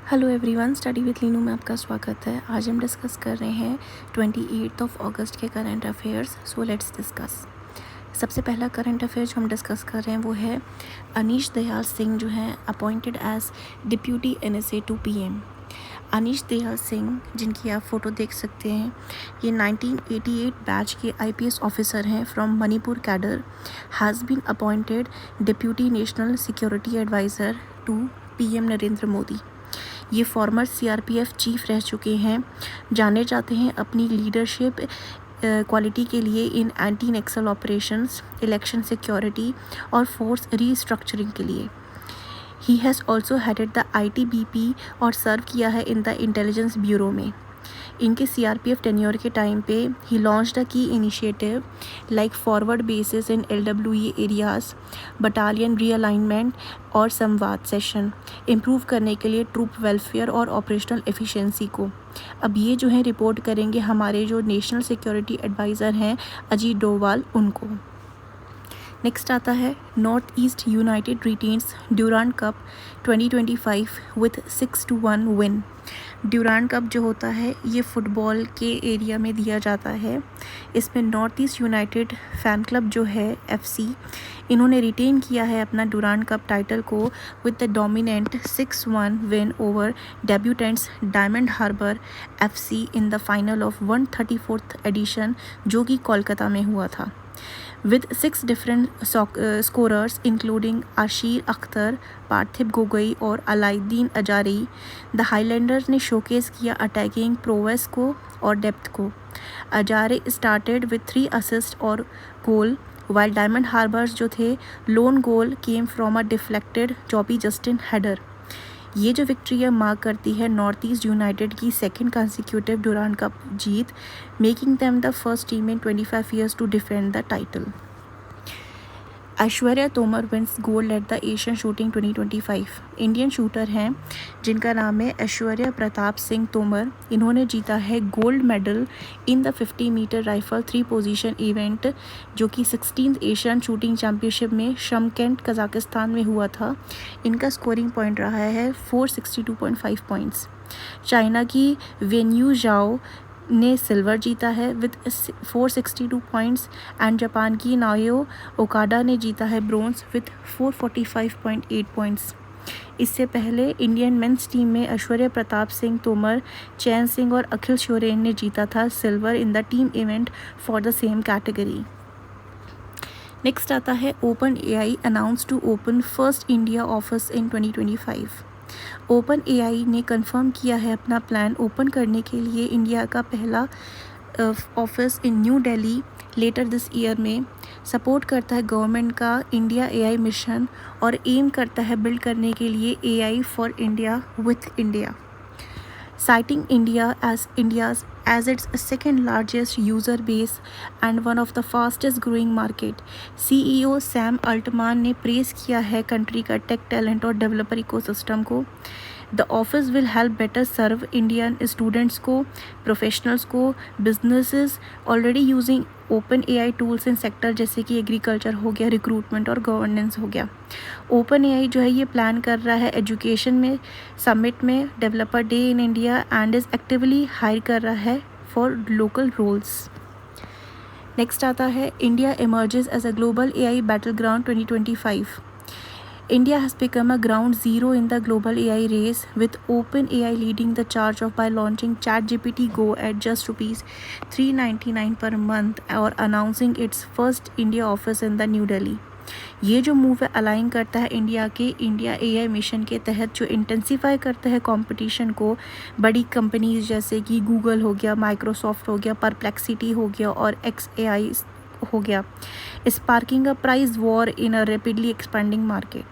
Hello everyone, study with Leenu में आपका स्वागत है। आज हम डिस्कस कर रहे हैं 28 अगस्त के current affairs. So let's discuss. सबसे पहला करंट अफेयर जो हम डिस्कस कर रहे हैं वो है अनीश दयाल सिंह जो हैं appointed as deputy NSA to PM। Anish Dayal Singh, जिनकी आप फ़ोटो देख सकते हैं, ये 1988 बैच के IPS ऑफिसर हैं from Manipur cadre, has been appointed deputy national security adviser to PM Narendra Modi. ये फॉर्मर CRPF चीफ रह चुके हैं, जाने जाते हैं अपनी लीडरशिप क्वालिटी के लिए इन एंटी नक्सल ऑपरेशंस, इलेक्शन सिक्योरिटी और फोर्स रीस्ट्रक्चरिंग के लिए। He has also headed the ITBP और सर्व किया है इन द इंटेलिजेंस ब्यूरो में। इनके CRPF टेन्योर के टाइम पे ही लॉन्च्ड अ की इनिशिएटिव लाइक फॉरवर्ड बेसिस इन LWE एरियाज़, बटालियन रीअलाइनमेंट और संवाद सेशन इम्प्रूव करने के लिए ट्रूप वेलफेयर और ऑपरेशनल एफिशिएंसी को। अब ये जो है रिपोर्ट करेंगे हमारे जो नेशनल सिक्योरिटी एडवाइज़र हैं अजीत डोवाल उनको। नेक्स्ट आता है North east United retains Durand Cup 2025 with 6-1 win. Durand Cup जो होता है ये फ़ुटबॉल के एरिया में दिया जाता है। इसमें North east United fan club जो है FC, इन्होंने रिटेन किया है अपना ड्यूरांड कप टाइटल को with the dominant 6-1 win over debutants Diamond Harbour FC in the final of 134th edition, जो कि कोलकाता में हुआ था। With 6 different scorers including Ashir Akhtar, पार्थिव गोगोई और अलाउद्दीन अजारी, द हाईलैंडर्स ने शोकेस किया अटैकिंग प्रोवेस को और डेप्थ को। अजारे स्टार्टेड विद 3 असिस्ट और गोल, वाइल डायमंड हार्बर्स जो थे lone goal came from a deflected Jobby Justin header. ये जो विक्ट्री है मार्क करती है नॉर्थ ईस्ट यूनाइटेड की सेकेंड कंसिक्यूटिव ड्यूरांड कप जीत, making them the first team in 25 years to defend the title. Aishwarya Tomar wins gold at the Asian shooting 2025। Indian shooter हैं जिनका नाम है ऐश्वर्या प्रताप सिंह तोमर। इन्होंने जीता है gold medal in the 50 metre rifle 3 position event, जो कि 16th एशियन शूटिंग चैम्पियनशिप में शमकेंट कजाकिस्तान में हुआ था। इनका स्कोरिंग पॉइंट रहा है 462.5 पॉइंट्स। चाइना की वेन्यू जाओ ने सिल्वर जीता है विद 462 पॉइंट्स एंड जापान की नाओयो ओकाडा ने जीता है ब्रोंज विद 445.8 पॉइंट्स। इससे पहले इंडियन मेंस टीम में ऐश्वर्या प्रताप सिंह तोमर, चैन सिंह और अखिल शोरेन ने जीता था silver in the team event for the same category. Next आता है OpenAI announce to open first India office in 2025। OpenAI ने कंफर्म किया है अपना प्लान ओपन करने के लिए इंडिया का पहला office in New Delhi later this year में। सपोर्ट करता है गवर्नमेंट का इंडिया AI मिशन और एम करता है बिल्ड करने के लिए AI for India with India. Citing India as its second largest user base and one of the fastest growing market, CEO Sam Altman ने प्रेस किया है कंट्री का टेक टैलेंट और डेवलपर इकोसिस्टम को। The office will help better serve Indian students को, professionals को, businesses already using OpenAI tools in sector जैसे कि एग्रीकल्चर हो गया, रिक्रूटमेंट और गवर्नेंस हो गया। OpenAI जो है ये प्लान कर रहा है एजुकेशन में समिट में developer day in India and is actively hire कर रहा है फॉर लोकल रोल्स। नेक्स्ट आता है India emerges as a global AI battleground 2025. India has become a ground zero in the global AI race, with OpenAI leading the charge by launching ChatGPT Go at just rupees 399 per month और announcing its first India office in the New Delhi. ये जो move है align करता है India के India AI mission के तहत, जो इंटेंसीफाई करता है कंपटीशन को बड़ी कंपनीज जैसे कि गूगल हो गया, माइक्रोसॉफ्ट हो गया, परप्लेक्सिटी हो गया और XAI हो गया, sparking a price war in a rapidly expanding market.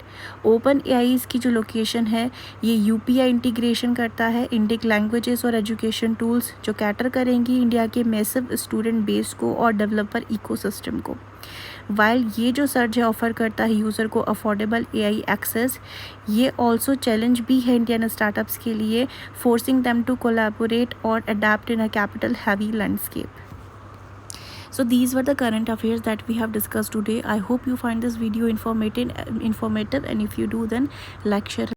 OpenAI की जो लोकेशन है ये UPI इंटीग्रेशन करता है इंडिक लैंग्वेजेस और एजुकेशन टूल्स जो कैटर करेंगी इंडिया के मैसिव स्टूडेंट बेस को और डेवलपर इकोसिस्टम को। वाइल ये जो सर्च है ऑफ़र करता है यूज़र को अफोर्डेबल AI एक्सेस, ये ऑल्सो चैलेंज भी है इंडियन स्टार्टअप्स के लिए, फोर्सिंग देम टू कोलैबोरेट और adapt in a capital heavy landscape. So these were the current affairs that we have discussed today. I hope you find this video informative, and if you do, then like, share.